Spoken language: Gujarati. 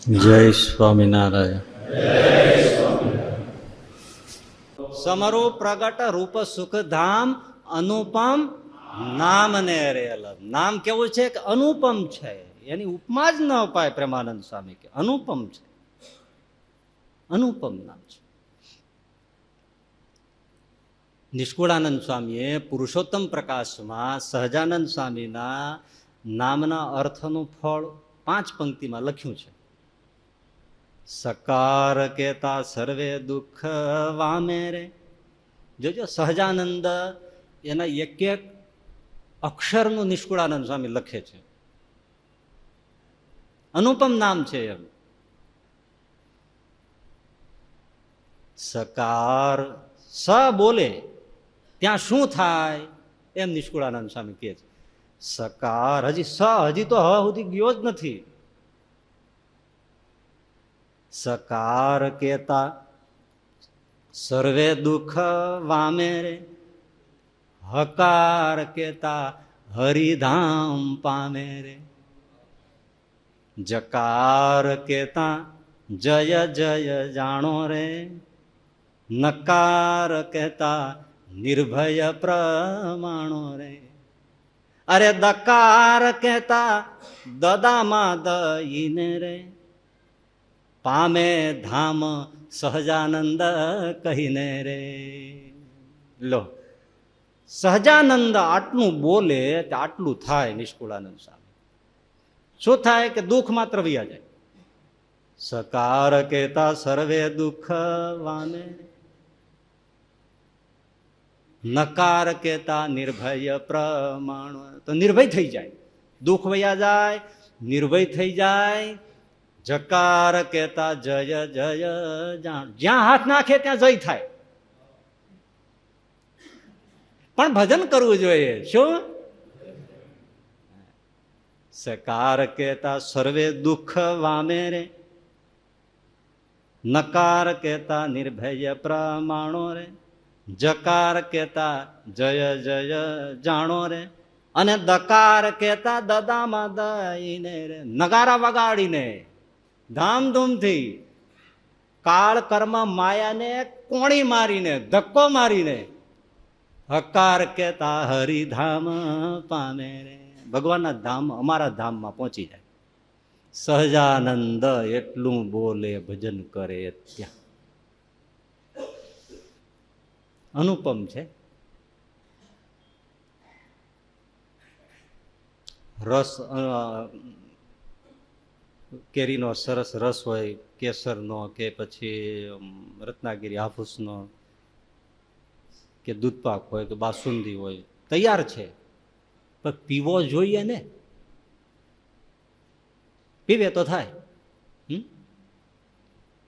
જય સ્વામિનારાયણ. સમરૂ પ્રગટ રૂપ સુખ ધામ અનુપમ નામ ને રેલ. નામ કેવું છે કે અનુપમ છે, એની ઉપમા જ ન અપાય. પ્રેમાનંદ સ્વામી કે અનુપમ છે, અનુપમ નામ છે. નિષ્કુળાનંદ સ્વામીએ પુરુષોત્તમ પ્રકાશમાં સહજાનંદ સ્વામીના નામના અર્થનું ફળ 5 પંક્તિમાં લખ્યું છે. સકાર કેતા સર્વે દુઃખ વામે રે. જોજો સહજાનંદ એના એક એક અક્ષરનું નિષ્કુળાનંદ સ્વામી લખે છે. અનુપમ નામ છે એમ. સકાર સ બોલે ત્યાં શું થાય એમ નિષ્કુળાનંદ સ્વામી કહે છે. સકાર હજી તો હ સુધી ગયો જ નથી. સકાર કેતા સર્વે દુઃખ વામે રે. હકાર કેતા હરિધામ પામે રે. જકાર કેતા જય જય જાણો રે. નકાર કેતા નિર્ભય પ્રમાણો રે. અરે દકાર કેતા દદામાં દઈને રે. પામે ધામ સહજાનંદ કહીને રે. લો, સહજાનંદ આટલું બોલે તો આટલું થાય. નિષ્કુળાનંદ સ્વામી શું થાય કે દુઃખ માત્ર વયા જાય. સકાર કેતા સર્વે દુઃખ વામે. નકાર કેતા નિર્ભય પ્રમાણ. તો નિર્ભય થઈ જાય, દુઃખ વયા જાય, નિર્ભય થઈ જાય. જકાર કેતા જય જય જાણ. જ્યાં હાથ નાખે ત્યાં જય થાય. પણ ભજન કરવું જોઈએ. શું? સકાર કેતા સર્વે દુઃખ વામે રે. નકાર કેતા નિર્ભય પ્રમાણો રે. જકાર કેતા જય જય જાણો રે. અને દકાર કેતા દદામાં દઈને રે. નગારા વગાડીને ધામધૂમથી કાળ કર્મ માયાને કોણી મારીને ધક્કો મારીને હકાર કેતા હરિધામ પામે રે. ભગવાનના ધામ, અમારા ધામમાં પહોંચી જાય. સહજાનંદ એટલું બોલે, ભજન કરે ત્યાં. અનુપમ છે. રસ, કેરીનો સરસ રસ હોય, કેસરનો કે પછી રત્નાગીરી હાફૂસનો કે દૂધપાક હોય કે બાસુંદી હોય, તૈયાર છે. પણ પીવો જોઈએ ને. પીવે તો થાય.